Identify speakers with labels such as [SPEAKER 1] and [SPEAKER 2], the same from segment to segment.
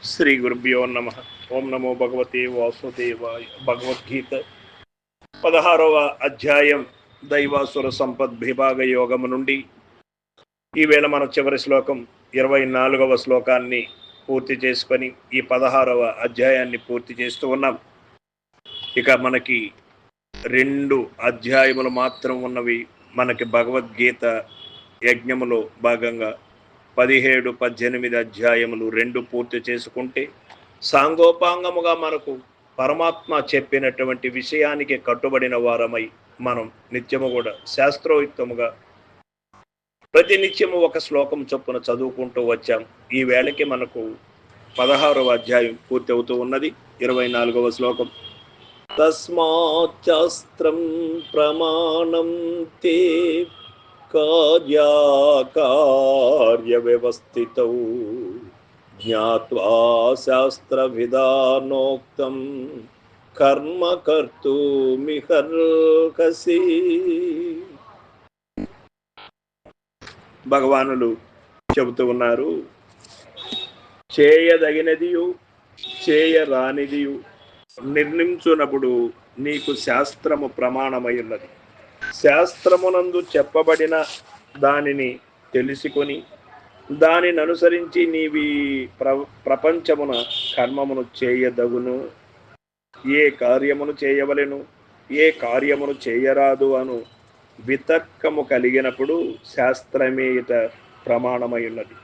[SPEAKER 1] శ్రీ గురుభ్యో నమ. ఓం నమో భగవతే వాసుదేవాయ. భగవద్గీత 16వ అధ్యాయం దైవాసుర సంపద్ విభాగ యోగము నుండి ఈవేళ మన చివరి శ్లోకం 24వ శ్లోకాన్ని పూర్తి చేసుకొని ఈ 16వ అధ్యాయాన్ని పూర్తి చేస్తూ ఉన్నాం. ఇక మనకి 2 అధ్యాయములు మాత్రం ఉన్నవి. మనకి భగవద్గీత యజ్ఞములో భాగంగా 17, 18 అధ్యాయములు 2 పూర్తి చేసుకుంటే సాంగోపాంగముగా మనకు పరమాత్మ చెప్పినటువంటి విషయానికి కట్టుబడిన వారమై మనం నిత్యము కూడా శాస్త్రోయుక్తముగా ప్రతి నిత్యము ఒక శ్లోకం చొప్పున చదువుకుంటూ వచ్చాం. ఈ వేళకి మనకు 16వ అధ్యాయం పూర్తి అవుతూ ఉన్నది. 24వ శ్లోకం. తస్మాచ్చస్త్రం ప్రమాణం తే కార్యాకార్య వ్యవస్థితౌ జ్ఞాత్వా శాస్త్రవిధానోక్తం కర్మ కర్తుమిహర్హసి. భగవానులు చెబుతూ ఉన్నారు, చేయదగినదియు చేయరానిదియు నిర్ణయించునప్పుడు నీకు శాస్త్రము ప్రమాణమై ఉన్నది. శాస్త్రమునందు చెప్పబడిన దానిని తెలుసుకొని దానిని అనుసరించి నీవి ప్రపంచమున కర్మమును చేయదగును. ఏ కార్యమును చేయవలెను, ఏ కార్యమును చేయరాదు అను వితర్కము కలిగినప్పుడు శాస్త్రమే ఇట ప్రమాణమై ఉన్నది.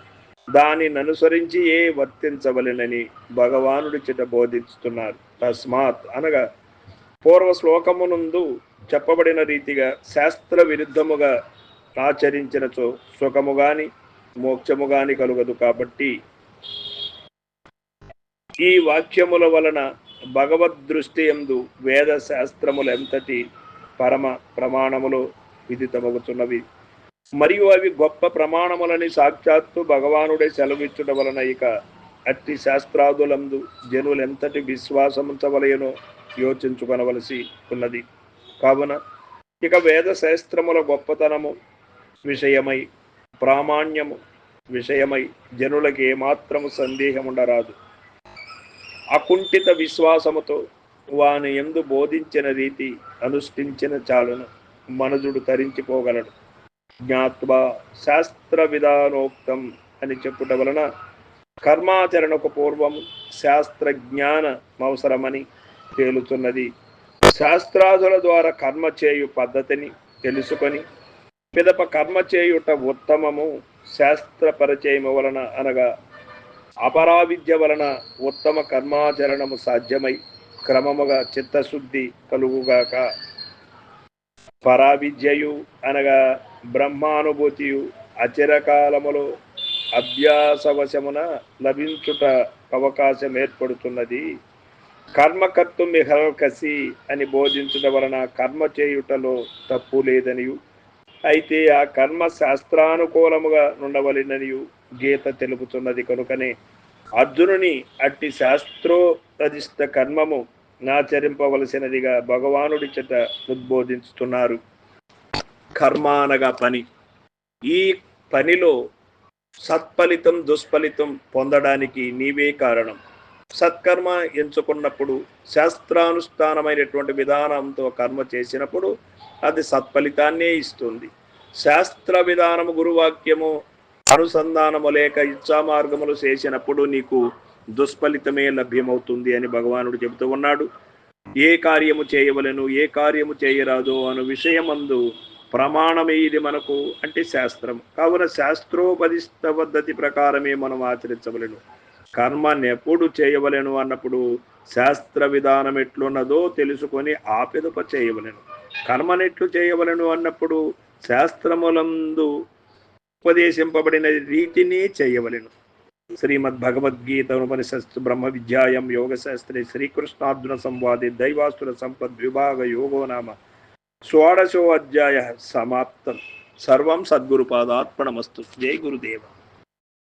[SPEAKER 1] దానిని అనుసరించి ఏ వర్తించవలెనని భగవానుడి చిట బోధిస్తున్నారు. తస్మాత్ అనగా పూర్వ శ్లోకమునందు చెప్పబడిన రీతిగా శాస్త్ర విరుద్ధముగా ఆచరించినచో సుఖము గాని మోక్షము గాని కలుగదు. కాబట్టి ఈ వాక్యముల వలన భగవద్దృష్టి యందు వేద శాస్త్రములు ఎంతటి పరమ ప్రమాణములు విదితమగుతున్నవి మరియు అవి గొప్ప ప్రమాణములని సాక్షాత్తు భగవానుడే సెలవిచ్చుట వలన ఇక అట్టి శాస్త్రాదులందు జనులు ఎంతటి విశ్వాసముంచవలయనో యోచించుకొనవలసి ఉన్నది. కావున ఇక వేద శాస్త్రముల గొప్పతనము విషయమై ప్రామాణ్యము విషయమై జనులకి ఏమాత్రము సందేహముండరాదు. అకుంఠిత విశ్వాసముతో వాని యందు బోధించిన రీతి అనుష్ఠించిన చాలును మనుజుడు తరించిపోగలడు. జ్ఞాత్వా శాస్త్ర విధానోక్తం అని చెప్పుట వలన కర్మాచరణకు పూర్వం శాస్త్ర జ్ఞానమవసరమని తేలుతున్నది. శాస్త్రాదుల ద్వారా కర్మ చేయు పద్ధతిని తెలుసుకొని పిదప కర్మ చేయుట ఉత్తమము. శాస్త్ర పరిచయము వలన అనగా అపరావిద్య వలన ఉత్తమ కర్మాచరణము సాధ్యమై క్రమముగా చిత్తశుద్ధి కలుగుగాక. పరావిద్యయు అనగా బ్రహ్మానుభూతియు అచిరకాలములో అభ్యాసవశమున లభించుట అవకాశం ఏర్పడుతున్నది. కర్మకర్తు మిహర్హసి అని బోధించడం వలన కర్మ చేయుటలో తప్పు లేదనియు అయితే ఆ కర్మ శాస్త్రానుకూలముగా ఉండవలెననియు గీత తెలుపుతున్నది. కనుకనే అర్జునుని అట్టి శాస్త్రోపదిష్ట కర్మము ఆచరింపవలసినదిగా భగవానుడి చేత ఉద్బోధిస్తున్నారు. కర్మ అనగా పని. ఈ పనిలో సత్ఫలితం దుష్ఫలితం పొందడానికి నీవే కారణం. సత్కర్మ ఎంచుకున్నప్పుడు శాస్త్రానుష్ఠానమైనటువంటి విధానంతో కర్మ చేసినప్పుడు అది సత్ఫలితాన్నే ఇస్తుంది. శాస్త్ర విధానము గురువాక్యము అనుసంధానము లేక ఇచ్చా మార్గములు చేసినప్పుడు నీకు దుష్ఫలితమే లభ్యమవుతుంది అని భగవానుడు చెబుతూ ఉన్నాడు. ఏ కార్యము చేయవలెను ఏ కార్యము చేయరాదు అను విషయమందు ప్రమాణమే ఇది మనకు అంటే శాస్త్రం. కావున శాస్త్రోపదిష్ట పద్ధతి ప్రకారమే మనం ఆచరించవలెను. కర్మనెప్పుడు చేయవలెను అన్నప్పుడు శాస్త్ర విధానం ఎట్లున్నదో తెలుసుకొని ఆ పిదప చేయవలెను. కర్మనెట్లు చేయవలెను అన్నప్పుడు శాస్త్రములందు ఉపదేశింపబడిన రీతిని చేయవలెను. శ్రీమద్ భగవద్గీత ఉపనిషత్తు బ్రహ్మ విద్యాయం యోగశాస్త్రే శ్రీకృష్ణార్జున సంవాదే దైవాసుర సంపద్ విభాగ యోగో నామ 16వ అధ్యాయ సమాప్తం. సర్వం సద్గురుపాదార్పణమస్తు. జై గురుదేవ.